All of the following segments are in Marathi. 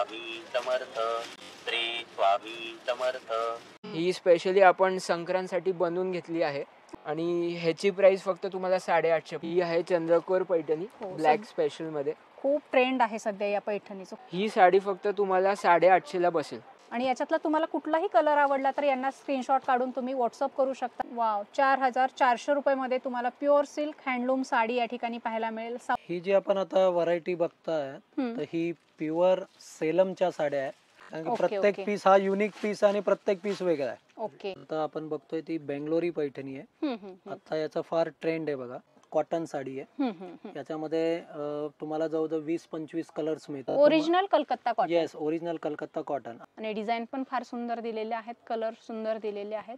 स्वामी समर्थ, श्री स्वामी समर्थ। ही स्पेशली आपण संक्रांतसाठी बनवून घेतली आहे आणि ह्याची प्राइस फक्त तुम्हाला 850. ही आहे चंद्रकोर पैठणी ब्लॅक स्पेशल मध्ये. खूप ट्रेंड आहे सध्या या पैठणीचं. ही साडी फक्त तुम्हाला 850 ला बसेल. आणि याच्यातला तुम्हाला कुठलाही कलर आवडला तर यांना स्क्रीनशॉट काढून तुम्ही व्हॉट्सअप करू शकता. वाव, 4400 रुपये मध्ये तुम्हाला प्युअर सिल्क हँडलूम साडी या ठिकाणी पाहायला मिळेल. ही जी आपण आता व्हरायटी बघताय तर ही प्युअर सेलमच्या साड्या आहे. कारण की प्रत्येक पीस हा युनिक पीस आणि प्रत्येक पीस वेगळा आहे. ओके. आता आपण बघतोय ती बेंगलोरी पैठणी आहे. आता याचा फार ट्रेंड आहे बघा. कॉटन साडी आहे. याच्यामध्ये तुम्हाला जवळजवळ 20-25 कलर्स मिळतात. Original Calcutta cotton. Yes, original Calcutta cotton. आणि डिझाईन पण फार सुंदर दिलेले आहेत, कलर सुंदर दिलेले आहेत.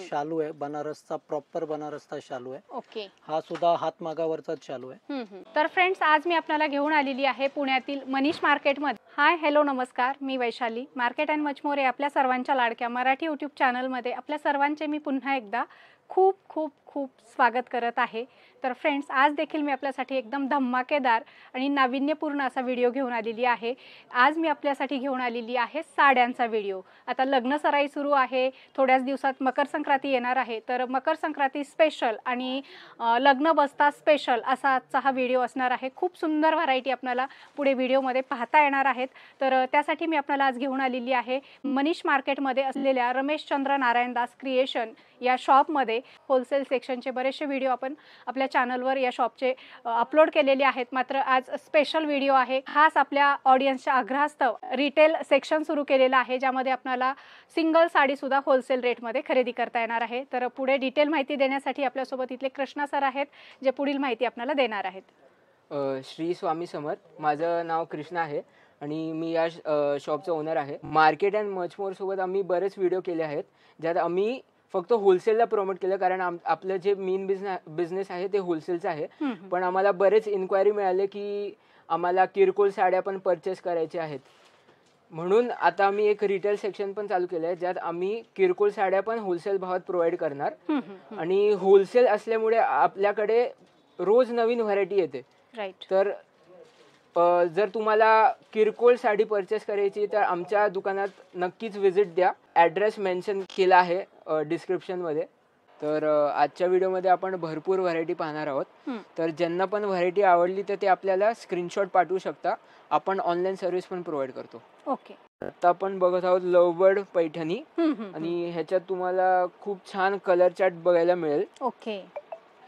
शालू आहे बनारसचा, प्रॉपर बनारसचा शालू आहे. ओके. हा सुद्धा हातमागावरचा शालू आहे. तर फ्रेंड्स, आज मी आपल्याला घेऊन आलेली आहे पुण्यातील मनीष मार्केटमध्ये. हाय, हॅलो, नमस्कार, मी Vaishali. Market and much more या आपल्या सर्वांच्या लाडक्या मराठी यूट्यूब चॅनलमध्ये आपल्या सर्वांचे मी पुन्हा एकदा खूप खूप खूप स्वागत करत आहे. तर फ्रेंड्स, आज देखील मी आपल्यासाठी एकदम धमाकेदार आणि नाविन्यपूर्ण असा व्हिडिओ घेऊन आलेली आहे. आज मी आपल्यासाठी घेऊन आलेली आहे साड्यांचा व्हिडिओ. आता लग्न सराई सुरू आहे, थोड्याच दिवसात मकर संक्रांती येणार आहे. तर मकर संक्रांती स्पेशल आणि लग्न बस्ता स्पेशल असा आजचा हा व्हिडिओ असणार आहे. खूप सुंदर व्हरायटी आपल्याला पुढे व्हिडिओमध्ये पाहता येणार आहेत. तर त्यासाठी मी आपल्याला आज घेऊन आलेली आहे मनीष मार्केटमध्ये असलेल्या रमेशचंद्र नारायणदास क्रिएशन या शॉपमध्ये. होलसेल सेक्शनचे बरेचसे व्हिडिओ आपण आपल्या चॅनलवर या शॉपचे अपलोड केलेले आहेत. मात्र आज स्पेशल व्हिडिओ आहे. खास आपल्या ऑडियन्सच्या आग्रहास्तव रिटेल सेक्शन सुरू केलेलं आहे, ज्यामध्ये आपल्याला सिंगल साडीसुद्धा होलसेल रेटमध्ये खरेदी करता येणार आहे. तर पुढे डिटेल माहिती देण्यासाठी आपल्यासोबत इथले कृष्णा सर आहेत, जे पुढील माहिती आपल्याला देणार आहेत. श्री स्वामी समर्थ. माझं नाव कृष्णा आहे आणि मी या शॉपचा ओनर आहे. मार्केट अँड मच मोर सोबत आम्ही बरेच व्हिडिओ केले आहेत, ज्यात आम्ही फक्त होलसेलला प्रमोट केलं, कारण आपलं जे मेन बिझनेस आहे ते होलसेलचं आहे. पण आम्हाला बरेच इन्क्वायरी मिळाले की आम्हाला किरकोळ साड्या पण परचेस करायच्या आहेत. म्हणून आता आम्ही एक रिटेल सेक्शन पण चालू केलं आहे, ज्यात आम्ही किरकोळ साड्या पण होलसेल भावात प्रोव्हाइड करणार. आणि होलसेल असल्यामुळे आपल्याकडे रोज नवीन व्हरायटी येते. राईट. तर जर तुम्हाला किरकोळ साडी परचेस करायची तर आमच्या दुकानात नक्कीच व्हिजिट द्या. ॲड्रेस मेन्शन केला आहे डिस्क्रिप्शनमध्ये. तर आजच्या व्हिडिओमध्ये आपण भरपूर व्हरायटी पाहणार आहोत. तर ज्यांना पण व्हरायटी आवडली तर ते आपल्याला स्क्रीनशॉट पाठवू शकता. आपण ऑनलाईन सर्व्हिस पण प्रोव्हाइड करतो. ओके. आता आपण बघत आहोत लवबर्ड पैठणी आणि ह्याच्यात तुम्हाला खूप छान कलर चार्ट बघायला मिळेल. ओके.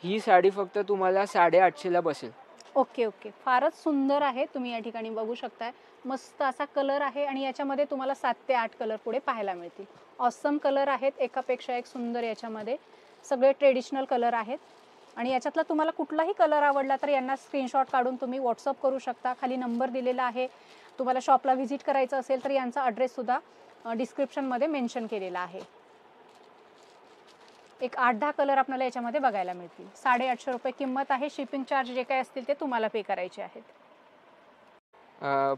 ही साडी फक्त तुम्हाला 850 ला बसेल. Okay okay. फारच सुंदर आहे. तुम्ही या ठिकाणी बघू शकताय. मस्त असा कलर आहे आणि याच्यामध्ये तुम्हाला 7 ते 8 कलर पुढे पाहायला मिळतील. ऑसम कलर आहेत, एकापेक्षा एक सुंदर. याच्यामध्ये सगळे ट्रेडिशनल कलर आहेत आणि याच्यातला तुम्हाला कुठलाही कलर आवडला तर यांना स्क्रीनशॉट काढून तुम्ही व्हॉट्सअप करू शकता. खाली नंबर दिलेला आहे. तुम्हाला शॉपला व्हिजिट करायचं असेल तर यांचा ॲड्रेससुद्धा डिस्क्रिप्शनमध्ये मेन्शन केलेला आहे. एक 8-10 कलर आपल्याला याच्यामध्ये बघायला मिळतील. 850 रुपये किंमत आहे. शिपिंग चार्ज जे काही असतील ते तुम्हाला पे करायचे आहेत.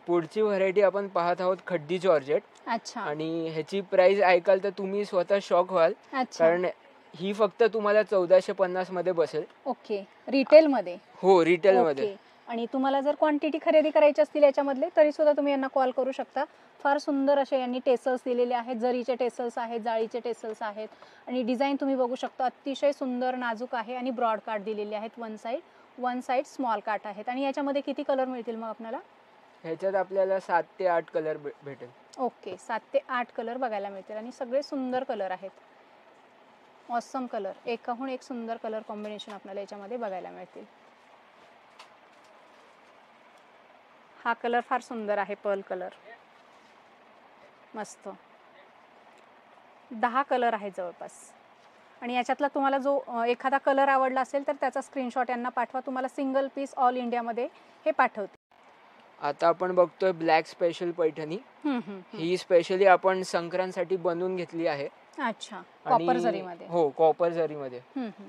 पुढची व्हरायटी आपण पाहत आहोत खड्डी जॉर्जेट. अच्छा. आणि ह्याची प्राइस ऐकाल तर तुम्ही स्वतः शॉक व्हाल, कारण ही फक्त तुम्हाला 1450 मध्ये बसेल. ओके. रिटेल मध्ये? हो, रिटेल मध्ये. आणि तुम्हाला जर क्वांटिटी खरेदी करायची असतील याच्यामधले तरी सुद्धा तुम्ही यांना कॉल करू शकता. फार सुंदर असे यांनी टेसल्स दिलेले आहेत. जरीचे टेसल्स आहेत, जाळीचे टेसल्स आहेत आणि डिझाईन तुम्ही बघू शकता. अतिशय सुंदर नाजूक आहे आणि ब्रॉड कार्ड दिलेले आहेत. वन साइड स्मॉल कार्ड आहेत. आणि याच्यामध्ये किती कलर मिळतील मग आपल्याला? ह्याच्यात आपल्याला 7 ते 8 कलर भेटेल. ओके. 7 ते 8 कलर बघायला मिळतील आणि सगळे सुंदर कलर आहेत. Awesome colour. एकाहून एक सुंदर कलर कॉम्बिनेशन आपल्याला याच्यामध्ये बघायला मिळतील. हा कलर फार सुंदर आहे, पर्ल कलर. मस्त. 10 कलर आहे जवळपास. आणि याच्यातला तुम्हाला जो एखादा कलर आवडला असेल तर त्याचा स्क्रीनशॉट यांना पाठवा. तुम्हाला सिंगल पीस ऑल इंडियामध्ये हे पाठवते. आता आपण बघतोय ब्लॅक स्पेशल पैठणी. ही स्पेशली आपण संक्रांतसाठी बनवून घेतली आहे. अच्छा. कॉपर जरीमध्ये? हो, कॉपर जरीमध्ये.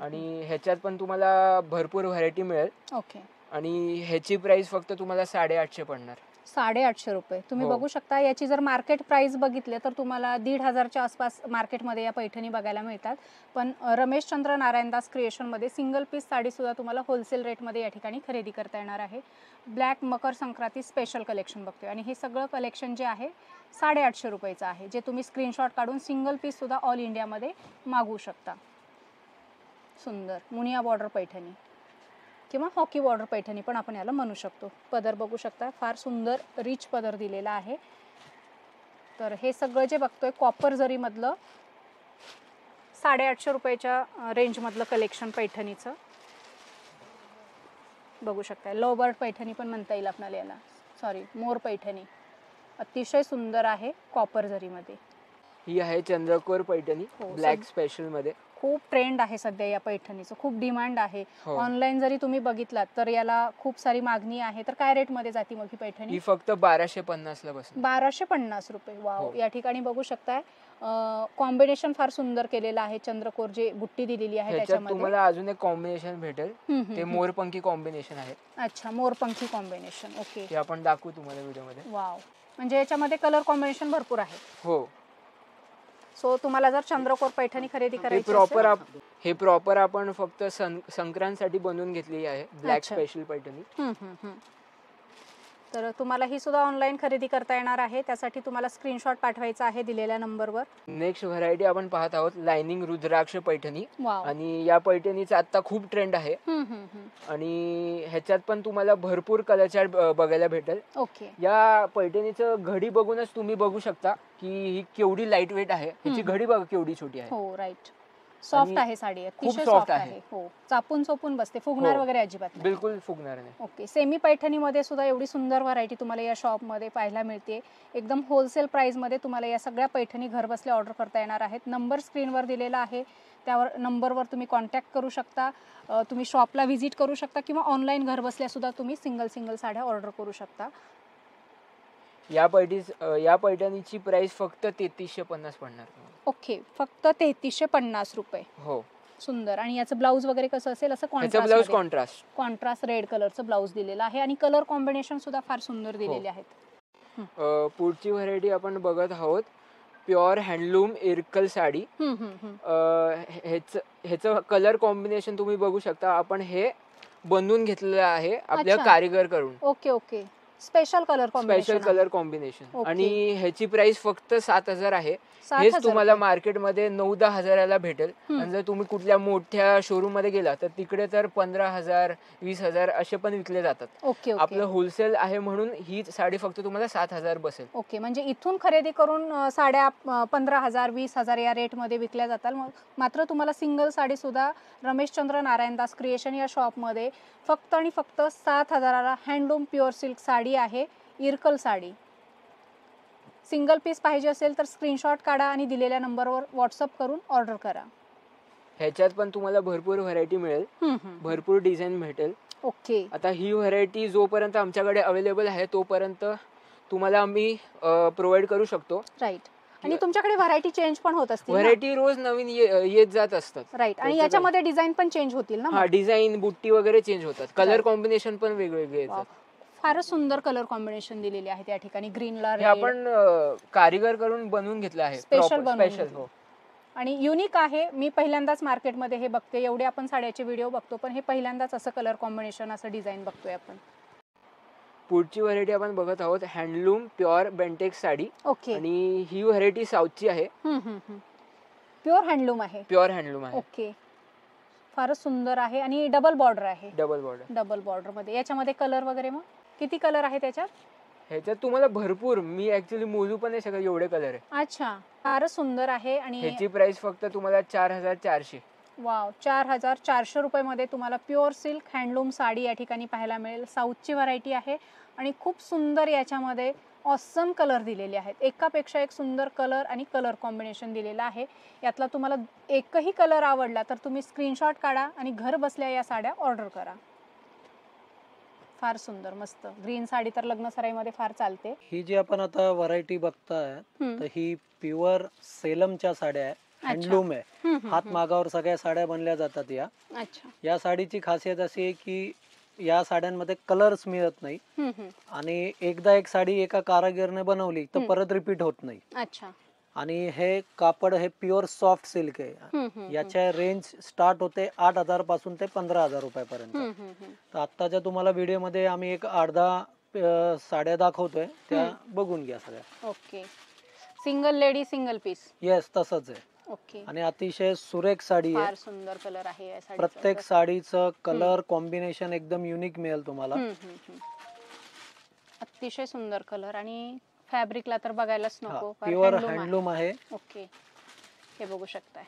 आणि ह्याच्यात पण तुम्हाला भरपूर व्हरायटी मिळेल. ओके. आणि ह्याची प्राइस फक्त तुम्हाला 850 पडणार. 850 रुपये. तुम्ही हो. बघू शकता. याची जर मार्केट प्राइस बघितले तर तुम्हाला 1,500च्या आसपास मार्केटमध्ये या पैठणी बघायला मिळतात. पण रमेशचंद्र नारायणदास क्रिएशनमध्ये सिंगल पीस साडीसुद्धा तुम्हाला होलसेल रेटमध्ये या ठिकाणी खरेदी करता येणार आहे. Black Makar Sankranti special collection बघतोय आणि हे सगळं कलेक्शन जे आहे 850 रुपयाचं आहे, जे तुम्ही स्क्रीनशॉट काढून सिंगल पीससुद्धा ऑल इंडियामध्ये मागवू शकता. सुंदर मुनिया बॉर्डर पैठणी किंवा हॉकी बॉर्डर पैठणी पण आपण याला म्हणू शकतो. पदर बघू शकता, फार सुंदर रिच पदर दिलेला आहे. तर हे सगळं जे बघतोय कॉपर जरीमधलं 850 रुपयाच्या रेंजमधलं कलेक्शन पैठणीचं बघू शकता. लवबर्ड पैठणी पण म्हणता येईल आपल्याला याला, सॉरी मोर पैठणी. अतिशय सुंदर आहे कॉपर जरीमध्ये. ही आहे चंद्रकोर पैठणी हो, ब्लॅक स्पेशल मध्ये. खूप ट्रेंड आहे सध्या या पैठणीचं, खूप डिमांड आहे. हो. ऑनलाईन जरी तुम्ही बघितलात तर याला खूप सारी मागणी आहे. तर काय रेट मध्ये जाती मग ही पैठणी? ही फक्त 1250 ला बसते. 1250 रुपये. वाव. हो. या ठिकाणी बघू शकताय कॉम्बिनेशन फार सुंदर केलेलं आहे. चंद्रकोर जे बुट्टी दिलेली आहे ह्याच्यात त्याच्यामध्ये. तुम्हाला अजून एक कॉम्बिनेशन भेटेल, ते हम्म. मोरपंखी कॉम्बिनेशन आहे. अच्छा, मोरपंखी कॉम्बिनेशन. ओके. ते आपण दाखवू तुम्हाला व्हिडिओ मध्ये. वाव. म्हणजे याच्यामध्ये कलर कॉम्बिनेशन भरपूर आहे. हो. सो तुम्हाला जर चंद्रकोर पैठणी खरेदी हे करायची प्रॉपर आपण फक्त संक्रांतसाठी बनवून घेतली आहे ब्लॅक अच्छा. स्पेशल पैठणी. तर तुम्हाला ही सुद्धा ऑनलाईन खरेदी करता येणार आहे. त्यासाठी तुम्हाला स्क्रीनशॉट पाठवायचा आहे दिलेल्या नंबरवर. नेक्स्ट व्हरायटी आपण पाहत आहोत लाइनिंग रुद्राक्ष पैठणी. वाव. आणि या पैठणीचा आता खूप ट्रेंड आहे आणि ह्याच्यात पण तुम्हाला भरपूर कलर चार्ट बघायला भेटेल. ओके. या पैठणीचं घडी बघूनच तुम्ही बघू शकता की ही केवढी लाईट वेट आहे. ह्याची घडी बघा केवढी छोटी आहे. हो, राईट. सॉफ्ट आणि आहे साडी, अतिशय soft सॉफ्ट आहे. आहे. हो, चापून चोपून बसते, फुगणार हो. वगैरे अजिबात नाही. बिलकुल फुगणार नाही. ओके. सेमी पैठणीमध्ये सुद्धा एवढी सुंदर व्हरायटी तुम्हाला या शॉपमध्ये पाहायला मिळते. एकदम होलसेल प्राइसमध्ये तुम्हाला या सगळ्या पैठणी घर बसल्या ऑर्डर करता येणार आहेत. नंबर स्क्रीनवर दिलेला आहे, त्यावर नंबरवर तुम्ही कॉन्टॅक्ट करू शकता. तुम्ही शॉपला व्हिजिट करू शकता किंवा ऑनलाईन घर बसल्या सुद्धा तुम्ही सिंगल साड्या ऑर्डर करू शकता. या पैठणीची प्राइस फक्त 3350 पडणार तुम्हाला. ओके. फक्त 3350 रुपये. हो. सुंदर. आणि याचं ब्लाऊज वगैरे कसं असेल? असं ह्याचा ब्लाऊज कॉन्ट्रास्ट रेड कलरचं ब्लाऊज दिलेलं आहे आणि कलर कॉम्बिनेशन सुद्धा फार सुंदर दिलेले आहेत. पुढची व्हरायटी आपण बघत आहोत प्युअर हँडलूम इरकल साडी. ह्याचं कलर कॉम्बिनेशन तुम्ही बघू शकता. आपण हे बनवून घेतलेलं आहे आपल्या अच्छा. कारीगर कडून. Okay okay. Special colour combination. Okay. आणि ह्याची प्राइस फक्त 7000 आहे. 7,000 हेच तुम्हाला मार्केटमध्ये 9-10 हजाराला भेटेल. आणि जर तुम्ही कुठल्या मोठ्या शोरूम मध्ये गेला तर तिकडे तर 15,000 20,000 असे पण विकले जातात. ओके. आपलं होलसेल आहे म्हणून ही साडी फक्त तुम्हाला 7000 बसेल. ओके. म्हणजे इथून खरेदी करून साड्या 15,000 20,000 या रेटमध्ये विकल्या जातात. मात्र तुम्हाला सिंगल साडी सुद्धा रमेशचंद्र नारायणदास क्रिएशन या शॉपमध्ये फक्त आणि फक्त 7,000ला हँडलूम प्युअर सिल्क साडी आहे, इरकल साडी. सिंगल पीस पाहिजे असेल तर स्क्रीनशॉट काढा आणि दिलेल्या नंबरवर व्हॉट्सअप करून ऑर्डर करा. ह्याच्यात पण तुम्हाला भरपूर व्हरायटी मिळेल, भरपूर डिझाईन भेटेल. ओके. आता ही व्हरायटी जोपर्यंत आमच्याकडे अवेलेबल आहे तोपर्यंत तुम्हाला आम्ही प्रोव्हाइड करू शकतो. राईट. आणि तुमच्याकडे व्हरायटी चेंज पण होत असतील ना? व्हरायटी रोज नवीन येत जात असतात. राईट. आणि याच्यामध्ये डिझाईन पण चेंज होतील ना? हा, डिझाईन बुट्टी वगैरे चेंज होतात. कलर कॉम्बिनेशन पण वेगवेगळे येतात. फारच सुंदर कलर कॉम्बिनेशन दिलेली आहे त्या ठिकाणी. ग्रीनला हे आपण कारीगर करून बनवून घेतलं आहे. स्पेशल. आणि युनिक आहे. मी पहिल्यांदाच मार्केटमध्ये हे बघते. एवढे आपण साड्याचे व्हिडिओ बघतो पण हे पहिल्यांदाच असं कलर कॉम्बिनेशन, असं डिझाईन बघतोय आपण. पुढची व्हरायटी आपण बघत आहोत handloom pure Bentex sari. Okay. आणि ही व्हरायटी साऊथची आहे. प्युअर हँडलूम आहे. प्युअर हँडलूम आहे. ओके. फारच सुंदर आहे आणि डबल बॉर्डर आहे. डबल बॉर्डर मध्ये. याच्यामध्ये कलर वगैरे मग किती कलर आहे त्याच्यात? ह्याच्यात तुम्हाला भरपूर, मी ऍक्च्युली मोजू पण नाही शकत एवढे कलर आहे. अच्छा. फारच सुंदर आहे. आणि ह्याची प्राइस फक्त तुम्हाला 4400. वाव. 4400 रुपयामध्ये तुम्हाला प्युअर सिल्क हँडलूम साडी या ठिकाणी पाहायला मिळेल. साऊथची व्हरायटी आहे आणि खूप सुंदर याच्यामध्ये ऑसम कलर दिलेले आहेत. एकापेक्षा एक सुंदर कलर आणि कलर कॉम्बिनेशन दिलेलं आहे. यातला तुम्हाला एकही कलर आवडला तर तुम्ही स्क्रीनशॉट काढा आणि घर बसल्या या साड्या ऑर्डर करा. फार सुंदर, मस्त. ग्रीन साडी तर लग्न सराईमध्ये फार चालते. ही जी आपण आता व्हरायटी बघताय तर ही प्युअर सेलमच्या साड्या आहे, हँडलूम आहे. हात मागावर सगळ्या साड्या बनल्या जातात या. अच्छा. या साडीची खासियत अशी आहे की या साड्यांमध्ये कलर्स मिळत नाही आणि एकदा एक साडी एका कारागीरने बनवली तर परत रिपीट होत नाही. अच्छा. आणि हे कापड हे प्युअर सॉफ्ट सिल्क आहे. याच्या रेंज स्टार्ट होते 8,000 पासून ते 15,000 रुपयापर्यंत. तर आत्ताच्या तुम्हाला व्हिडिओ मध्ये आम्ही एक 8-10 साड्या दाखवतोय, त्या बघून घ्या सगळ्या. Okay. Single lady single piece. Yes, तसंच आहे. ओके. आणि अतिशय सुरेख साडी आहे. फार सुंदर कलर आहे या साडीचा. प्रत्येक साडीचं कलर कॉम्बिनेशन एकदम युनिक मिळेल तुम्हाला. अतिशय सुंदर कलर आणि फॅब्रिकला तर बघायलाच नको. प्युअर हँडलूम आहे. ओके. हे बघू शकताय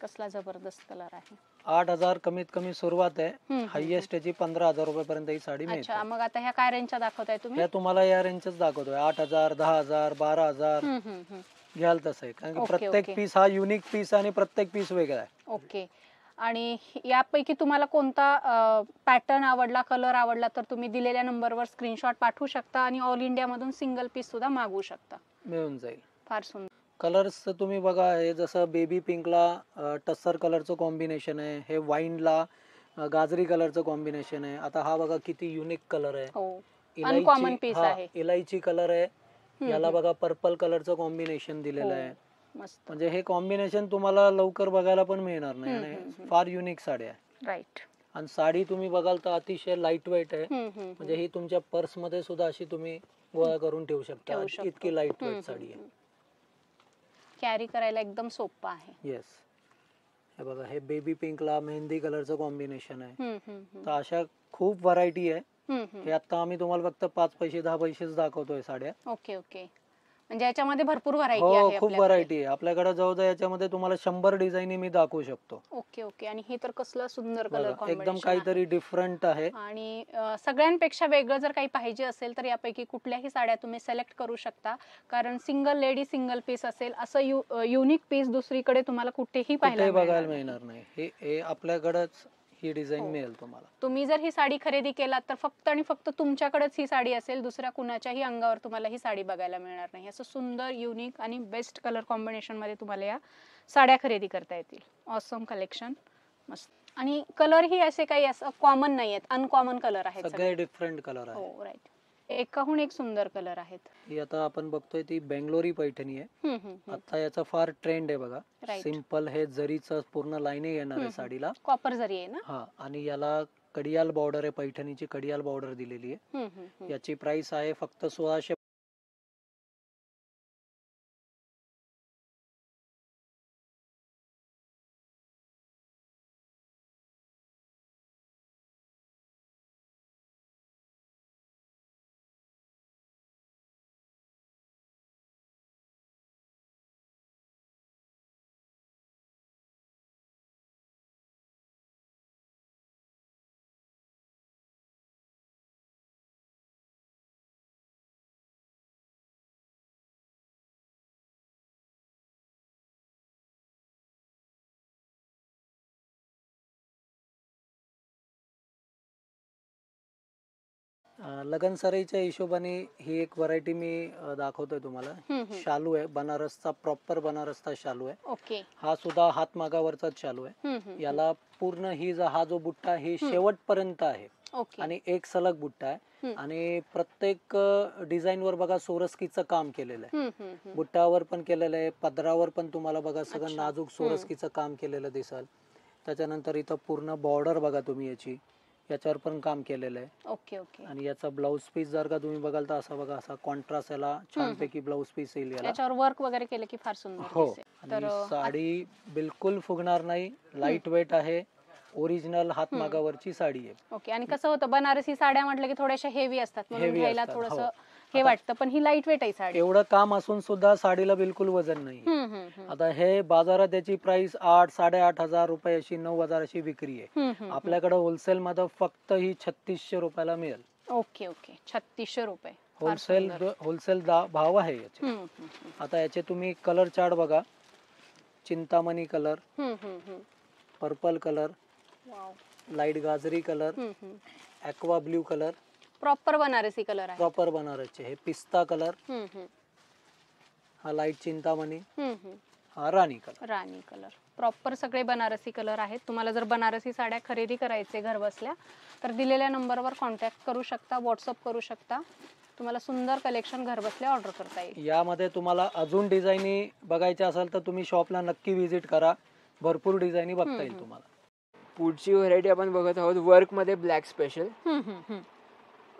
कसला जबरदस्त कलर आहे. 8,000 कमीत कमी सुरुवात आहे. हायएस्ट याची 15,000 रुपयापर्यंत ही साडी मिळते. अच्छा. मग आता ह्या काय रेंजच्या दाखवताय तुम्ही? या तुम्हाला या रेंजच दाखवतोय. 8,000, 10,000, 12,000 घ्याल तसं आहे, कारण की प्रत्येक पीस हा युनिक पीस आणि प्रत्येक पीस वेगळा आहे. ओके. आणि यापैकी तुम्हाला कोणता पॅटर्न आवडला, कलर आवडला तर तुम्ही दिलेल्या नंबरवर स्क्रीनशॉट पाठवू शकता आणि ऑल इंडिया मधून सिंगल पीस सुद्धा मागवू शकता. मिळून जाईल. फार सुंदर कलर्स तुम्ही बघा, हे जसं बेबी पिंकला टस्सर कलरचं कॉम्बिनेशन आहे, हे वाईनला गाजरी कलरचं कॉम्बिनेशन आहे. आता हा बघा किती युनिक कलर आहे. हो, अनकॉमन पीस आहे. इलायची कलर आहे. याला बघा पर्पल कलरचं कॉम्बिनेशन दिलेलं आहे. मस्त. म्हणजे हे कॉम्बिनेशन तुम्हाला लवकर बघायला पण मिळणार नाही आणि फार युनिक साडी आहे. राईट. आणि साडी तुम्ही बघाल तर अतिशय लाईट वेट आहे. म्हणजे ही तुमच्या पर्स मध्ये सुद्धा अशी तुम्ही गोळा करून ठेवू शकता. इतकी लाईट वेट साडी आहे. कॅरी करायला एकदम सोपं आहे. येस. हे बघा, हे बेबी पिंकला मेहंदी कलरचं कॉम्बिनेशन आहे. तर अशा खूप व्हरायटी आहे. हे आता आम्ही तुम्हाला फक्त 5 पैसे 10 पैसेच दाखवतोय साड्या. Okay okay. म्हणजे याच्यामध्ये भरपूर व्हरायटी हो, आहे. खूप व्हरायटी आहे आपल्याकडे. जवळजवळ याच्यामध्ये तुम्हाला 100 डिझाईन मी दाखवू शकतो. Okay okay. आणि हे तर कसलं सुंदर कलर कॉम्बिनेशन, एकदम काहीतरी डिफरंट आहे. आणि सगळ्यांपेक्षा वेगळं जर काही पाहिजे असेल तर यापैकी कुठल्याही साड्या तुम्ही सिलेक्ट करू शकता, कारण सिंगल लेडी सिंगल पीस असेल असं युनिक पीस दुसरीकडे तुम्हाला कुठेही बघायला पाहायला मिळणार नाही. हे आपल्याकडेच ही डिझाईन मिळेल तुम्हाला. तुम्ही जर ही साडी खरेदी केलात तर फक्त आणि फक्त तुमच्याकडेच ही साडी असेल, दुसऱ्या कुणाच्याही अंगावर तुम्हाला ही साडी बघायला मिळणार नाही. असं सुंदर युनिक आणि बेस्ट कलर कॉम्बिनेशन मध्ये तुम्हाला या साड्या खरेदी करता येतील. Awesome collection. मस्त. आणि कलर ही असे काही असं कॉमन नाही आहेत, अनकॉमन कलर आहेत सगळे डिफरंट कलर आहेत. हो राईट. एकाहून एक सुंदर कलर आहेत. ही आता आपण बघतोय ती बेंगलोरी पैठणी आहे. आता याचा फार ट्रेंड आहे बघा. सिंपल हे जरीचं पूर्ण लाईनिंग येणार आहे साडीला. कॉपर जरी आहे ना. हा, आणि याला कडियाल बॉर्डर आहे. पैठणीची कडियाल बॉर्डर दिलेली आहे. याची प्राइस आहे फक्त 1600. लगन सराईच्या हिशोबाने ही एक व्हरायटी मी दाखवतोय तुम्हाला. शालू आहे, बनारसचा, प्रॉपर बनारसचा शालू आहे. ओके. हा सुद्धा हातमागावरचाच शालू आहे. याला पूर्ण हा जो बुट्टा हे शेवटपर्यंत आहे. आणि एक सलग बुट्टा आहे. आणि प्रत्येक डिझाईन वर बघा सोरस्कीचं काम केलेलं आहे. बुट्टावर पण केलेलं आहे, पदरावर पण तुम्हाला बघा सगळं नाजूक सोरस्कीचं काम केलेलं दिसल. त्याच्यानंतर इथं पूर्ण बॉर्डर बघा तुम्ही याची, याच्यावर पण काम केलेलं आहे. Okay okay. आणि याचा ब्लाउज पीस जर का तुम्ही बघाल तर असा बघा, असा कॉन्ट्रास्ट याला छानपैकी ब्लाउज पीस येईल. याच्यावर वर्क वगैरे केलं की फार सुंदर. हो. आणि साडी बिलकुल फुगणार नाही, लाईट वेट आहे, ओरिजिनल हातमागावरची साडी आहे. ओके. आणि कसं होतं, बनारसी साड्या म्हटलं की थोड्याशा हेवी असतात, म्हणून घ्यायला थोडंसं हे वाटतं, पण ही लाईट वेट आहे साडी. एवढं काम असून सुद्धा साडीला बिलकुल वजन नाही. आता हे बाजारात याची प्राइस 8-8.5 रुपये अशी, 9,000 अशी विक्री आहे. आपल्याकडे होलसेल मध्ये फक्त ही 3600 रुपयाला मिळेल. Okay okay. 3600 रुपये होलसेल भाव आहे याचे. आता याचे तुम्ही कलर चार्ट बघा. Chintamani colour, purple colour, light गाजरी colour, aqua blue colour, proper Banarasi colour आहे. प्रॉपर बनारसचे. हे पिस्ता कलर, हा लाईट चिंतामणी, हा राणी कलर. राणी कलर. प्रॉपर सगळे बनारसी कलर आहेत. तुम्हाला जर बनारसी साड्या खरेदी करायचे घर बसल्या तर दिलेल्या नंबरवर कॉन्टॅक्ट करू शकता, व्हॉट्सअप करू शकता. तुम्हाला सुंदर कलेक्शन घर बसल्या ऑर्डर करता येईल. यामध्ये तुम्हाला अजून डिझाईनी बघायच्या असेल तर तुम्ही शॉपला नक्की व्हिजिट करा. भरपूर डिझाईनी बघता येईल तुम्हाला. पुढची व्हरायटी आपण बघत आहोत वर्क मध्ये ब्लॅक स्पेशल,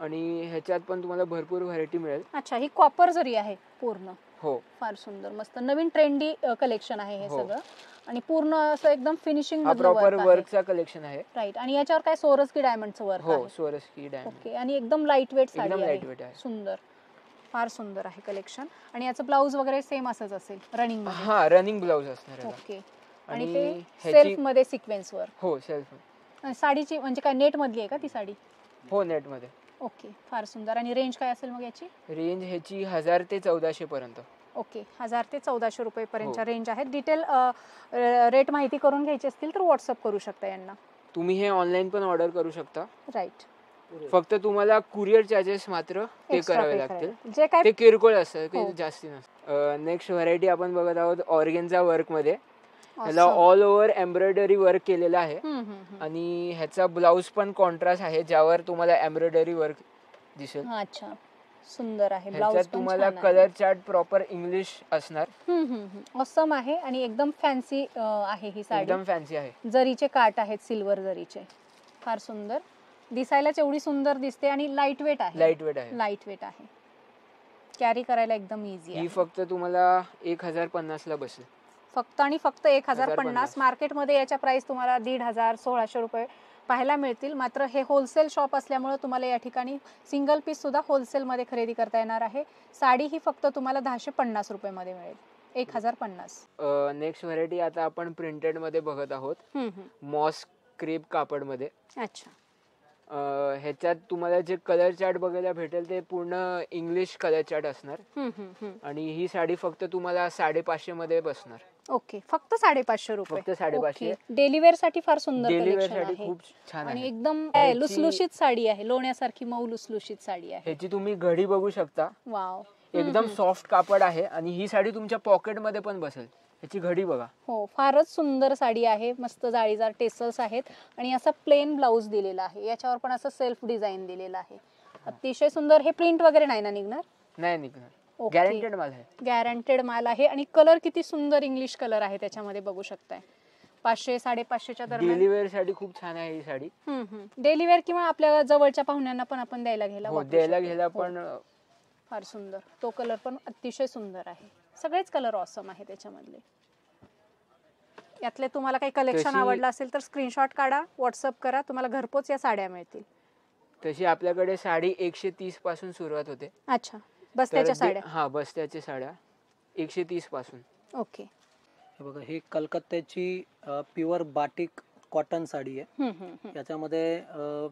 आणि ह्याच्यात पण तुम्हाला भरपूर व्हरायटी मिळेल. अच्छा, ही कॉपर जरी आहे पूर्ण. हो, फार सुंदर, मस्त नवीन ट्रेंडी कलेक्शन आहे हे हो. सगळं. आणि पूर्ण असं एकदम फिनिशिंग हा प्रॉपर वर्कचा कलेक्शन आहे. राईट. आणि याच्यावर काय सोरस्की डायमंडचं वर्क हो, आहे. सोरस्की डायमंड. ओके. आणि एकदम लाईट वेट साडी एकदम आहे. लाईट वेट आहे. सुंदर, फार सुंदर आहे कलेक्शन. आणि याचं ब्लाऊज वगैरे सेम असंच असेल रनिंग मध्ये. हा, रनिंग ब्लाउज असणार आहे. ओके. आणि आणि ते ह्याची- सेल्फ मध्ये सिक्वेन्स वर. हो, सेल्फ. आणि साडीची म्हणजे काय नेट मधली आहे का ती साडी? हो, नेट मध्ये. ओके, फार सुंदर. आणि रेंज काय असेल मग याची? रेंज ह्याची 1000 ते 1400 पर्यंत. ओके, 1000 ते 1400 रुपये पर्यंतच्या हो. रेंज आहे. डिटेल रेट माहिती करून घ्यायची असतील तर व्हॉट्सअप करू शकता यांना. तुम्ही हे ऑनलाईन पण ऑर्डर करू शकता. राईट. फक्त तुम्हाला कुरिअर चार्जेस मात्र पे Extra करावे pay लागतील. करायला. जे काय ते किरकोळ असतं, हो. काही जास्ती नसतं. नेक्स्ट व्हरायटी आपण बघत आहोत ऑर्गेन्झा वर्क मध्ये. ह्याला Awesome. All over embroidery work केलेलं आहे. हम्म. आणि ह्याचा ब्लाउज पण कॉन्ट्रास्ट आहे ज्यावर तुम्हाला एम्ब्रॉयडरी वर्क दिसेल. अच्छा, सुंदर आहे. ब्लाउज ह्याच्यात पण तुम्हाला छान आहे. कलर चार्ट प्रॉपर इंग्लिश असणार. ऑसम आहे. आणि एकदम फॅन्सी आहे ही साडी. एकदम फॅन्सी आहे. जरीचे काट आहेत, सिल्वर जरीचे. फार सुंदर दिसायलाच एवढी सुंदर दिसते. आणि लाईट वेट आहे. लाईट वेट आहे. लाईट वेट आहे. कॅरी करायला एकदम इझी ही आहे. फक्त तुम्हाला 1050 ला बसेल. फक्त आणि फक्त 1050. 1050. मार्केटमध्ये याच्या प्राइस तुम्हाला 1500 1600 रुपये पाहायला मिळतील. मात्र हे होलसेल शॉप असल्यामुळे तुम्हाला या ठिकाणी सिंगल पीस सुद्धा होलसेल मध्ये खरेदी करता येणार आहे. साडी ही फक्त तुम्हाला 1050 रुपये मध्ये मिळेल. 1050. नेक्स्ट व्हरायटी आता आपण प्रिंटेड मध्ये बघत आहोत. मॉस क्रेप कापड मध्ये. अच्छा. ह्याच्यात तुम्हाला जे कलर चार्ट बघायला भेटेल ते पूर्ण इंग्लिश कलर चार्ट असणार. आणि ही साडी फक्त तुम्हाला 550 मध्ये बसणार. ओके, फक्त 550 रुपये. फक्त 550. डेली वेअर साठी फार सुंदर डेली वेअर कलेक्शन साठी आहे. खूप छान आणि आहे. एकदम ह्याची- लुसलुशीत साडी आहे. लोण्यासारखी मऊ लुसलुशीत साडी आहे. ह्याची तुम्ही घडी बघू शकता. वाव. एकदम सॉफ्ट कापड आहे. आणि ही साडी तुमच्या पॉकेट मध्ये पण बसेल. ह्याची घडी बघा. हो, फारच सुंदर साडी आहे. मस्त जाळीदार टेसल्स आहेत. आणि असा प्लेन ब्लाउज दिलेला आहे. याच्यावर पण असं सेल्फ डिझाईन दिलेलं आहे. अतिशय सुंदर. हे प्रिंट वगैरे नाही ना निघणार? नाही निघणार. ओके. गॅरंटेड माल आहे. गॅरंटेड माल आहे. आणि कलर किती सुंदर इंग्लिश कलर आहे त्याच्यामध्ये बघू शकताय. 500 550च्या दरम्यान. डेली वेअर साठी खूप छान आहे ही साडी. डेली वेअर किंवा आपल्या जवळच्या पाहुण्यांना पण आपण द्यायला हो, वापरू द्यायला शकतो. घ्यायला हो. पण फार सुंदर. तो कलर पण अतिशय सुंदर आहे. सगळेच कलर ऑसम आहे त्याच्यामधले. यातले तुम्हाला काही कलेक्शन तशी- आवडलं असेल तर स्क्रीनशॉट काढा, व्हॉट्सअप करा. तुम्हाला घरपोच या साड्या मिळतील. तशी आपल्याकडे साडी 130 पासून सुरुवात होते. अच्छा, बस्त्याच्या साड्या. हा, बस्त्याच्या साड्या 130 पासून. ओके. हे बघा, ही कलकत्त्याची प्युअर बाटिक कॉटन साडी आहे. याच्यामध्ये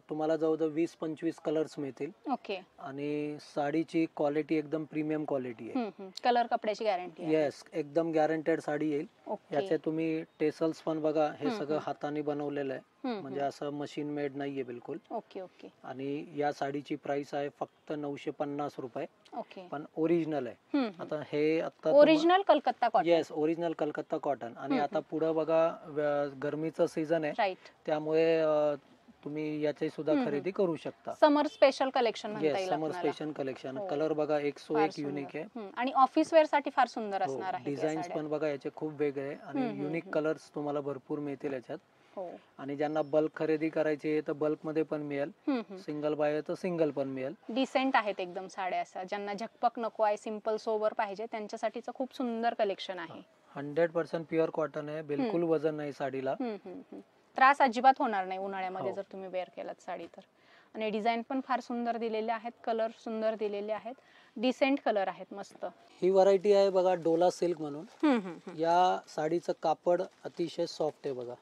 तुम्हाला जवळजवळ 20-25 कलर्स मिळतील. ओके. आणि साडीची क्वालिटी एकदम प्रीमियम क्वालिटी आहे. कलर कपड्याची गॅरंटी आहे. येस, एकदम गॅरंटेड साडी येईल. ओके. याचे तुम्ही टेसल्स पण बघा, हे सगळं हाताने बनवलेलं आहे. म्हणजे असं मशीन मेड नाहीये बिलकुल. ओके. ओके. आणि या साडीची प्राइस आहे फक्त 950 रुपये. ओके. पण ओरिजिनल आहे. आता हे आता original Calcutta cotton. Yes, original Calcutta cotton. आणि आता पुढे बघा गरमीचं सीझन आहे. राईट. त्यामुळे तुम्ही याची सुद्धा खरेदी करू शकता. समर स्पेशल कलेक्शन म्हणता येस, येईल समर आपल्याला. Special collection. हो. कलर बघा, एक सो फार एक युनिक आहे. सुंदर. आणि ऑफिस वेअर साठी फार सुंदर असणार आहे. डिझाईन्स पण बघा याचे खूप वेगळे आणि युनिक कलर्स तुम्हाला भरपूर मिळतील याच्यात. हो. आणि ज्यांना बल्क खरेदी करायची आहे तर बल्क मध्ये पण मिळेल. सिंगल पाहिजे तर सिंगल पण मिळेल. डिसेंट आहेत एकदम साड्या. असा ज्यांना झकपक नको आहे, सिंपल सोबर पाहिजे त्यांच्यासाठीचं खूप सुंदर कलेक्शन आहे. 100% प्युअर कॉटन आहे. बिलकुल वजन नाही साडीला. त्रास अजिबात होणार नाही उन्हाळ्यामध्ये हो. जर तुम्ही वेअर केलात साडी तर. आणि डिझाईन पण फार सुंदर दिलेले आहेत. कलर सुंदर दिलेले आहेत. डिसेंट कलर आहेत. मस्त. ही व्हरायटी आहे बघा, डोला सिल्क म्हणून. या साडीचं कापड अतिशय सॉफ्ट आहे बघा,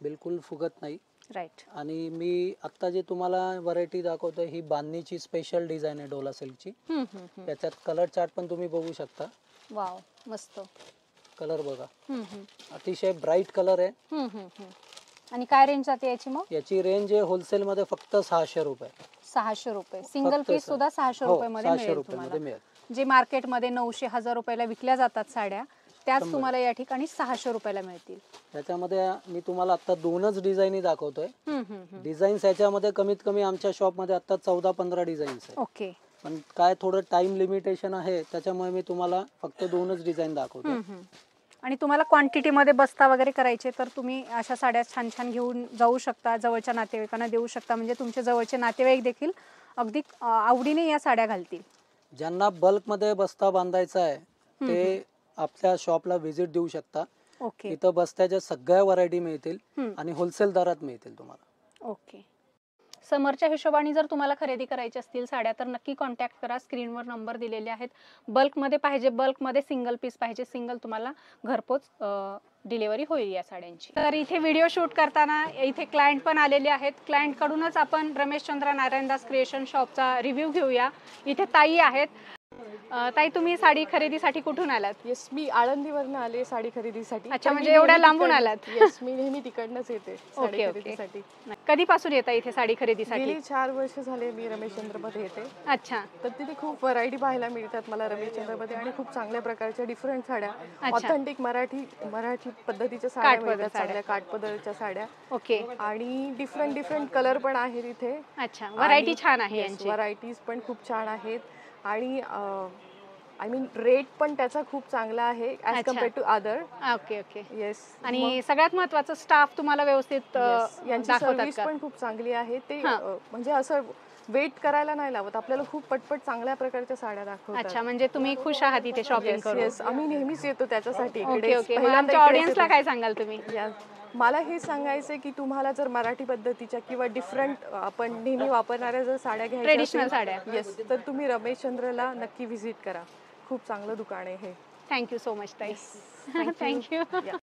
बिलकुल फुगत नाही. राईट. आणि मी आता जे तुम्हाला व्हरायटी दाखवतोय ही बांधणीची स्पेशल डिझाईन आहे डोला सिल्कची. याच्यात कलर चार्ट पण तुम्ही बघू शकता. वाव, मस्त. कलर बघा, अतिशय ब्राईट कलर आहे. आणि काय रेंज जाते याची मग? याची रेंज आहे होलसेल मध्ये फक्त 600 रुपये. 600 रुपये. सिंगल फक्त पीस सर. सुद्धा 600 हो, रुपये मध्ये 600 मिळेल रुपये मध्ये तुम्हाला. मिळेल. जे मार्केटमध्ये 900 1000 रुपयाला विकल्या जातात साड्या त्याच 100. तुम्हाला या ठिकाणी 600 रुपयाला मिळतील. त्याच्यामध्ये मी तुम्हाला आता 2च डिझाईन दाखवतोय. डिझाईन्स याच्यामध्ये कमीत कमी आमच्या शॉपमध्ये आता 14-15 डिझाईन्स आहेत. ओके. पण काय थोडं टाइम लिमिटेशन आहे, त्याच्यामुळे मी तुम्हाला फक्त 2च डिझाईन दाखवतो. आणि तुम्हाला क्वांटिटीमध्ये बस्ता वगैरे करायचे तर तुम्ही अशा साड्या छान छान घेऊन जाऊ शकता, जवळच्या नातेवाईकांना देऊ शकता, म्हणजे तुमचे जवळचे नातेवाईक देखील अगदी आवडीने या साड्या घालतील. ज्यांना बल्कमध्ये बस्ता बांधायचा आहे ते आपल्या शॉपला व्हिजिट देऊ शकता. ओके. इथं बस्त्याच्या सगळ्या व्हरायटी मिळतील आणि होलसेल दरात मिळतील तुम्हाला. ओके. समरच्या हिशोबाने जर तुम्हाला खरेदी करायची असतील साड्या तर नक्की कॉन्टॅक्ट करा. स्क्रीनवर नंबर दिलेले आहेत. बल्कमध्ये पाहिजे, बल्कमध्ये सिंगल पीस पाहिजे, सिंगल तुम्हाला घरपोच डिलिव्हरी होईल या साड्यांची. तर इथे व्हिडिओ शूट करताना इथे क्लायंट पण आलेले आहेत. क्लायंटकडूनच आपण रमेशचंद्र नारायणदास क्रिएशन शॉपचा रिव्ह्यू घेऊया. इथे ताई आहेत. ताई, तुम्ही साडी खरेदीसाठी कुठून आलात? येस, मी आळंदीवरनं आले साडी खरेदीसाठी. अच्छा, पण म्हणजे मी एवढ्या नेहमी लांबून आलात? येस, मी नेहमी तिकडनंच येते साडी ओके. खरेदीसाठी. कधीपासून येता इथे साडी खरेदीसाठी? गेली 4 वर्ष झाले मी रमेशचंद्रमध्ये येते. अच्छा. तर तिथे खूप व्हरायटी पाहायला मिळतात मला रमेशचंद्रमध्ये आणि खूप चांगल्या प्रकारच्या डिफरंट साड्या, ऑथेंटिक मराठी पद्धतीच्या साड्या काठपदर मिळतात, साड्या. चांगल्या काठपदरच्या साड्या. ओके. आणि डिफरंट कलर पण आहेत इथे. अच्छा, व्हरायटी छान आहे यांची. व्हरायटीज पण खूप छान आहेत आणि आय मीन रेट पण त्याचा खूप चांगला आहे as compared to other. Okay. Okay. Yes. आणि सगळ्यात महत्त्वाचं स्टाफ तुम्हाला व्यवस्थित यांची दाखवतात सर्व्हिस का? पण खूप चांगली आहे. ते म्हणजे असं वेट करायला नाही लावत, आपल्याला खूप पटपट चांगल्या प्रकारच्या साड्या दाखवतात. अच्छा, म्हणजे तुम्ही खुश आहात इथे शॉपिंग करून? येस, आम्ही नेहमीच येतो त्याच्यासाठी. ओके. ओके. मग आमच्या ऑडियन्सला काय सांगाल तुम्ही? मला हे सांगायचं की तुम्हाला जर मराठी पद्धतीच्या किंवा डिफरंट आपण नेहमी वापरणाऱ्या जर साड्या घ्यायच्या ट्रेडिशनल साड्या. येस, तर तुम्ही रमेशचंद्रला नक्की व्हिजिट करा. खूप चांगलं दुकान आहे हे. थँक्यू सो मच ताई. थँक्यू.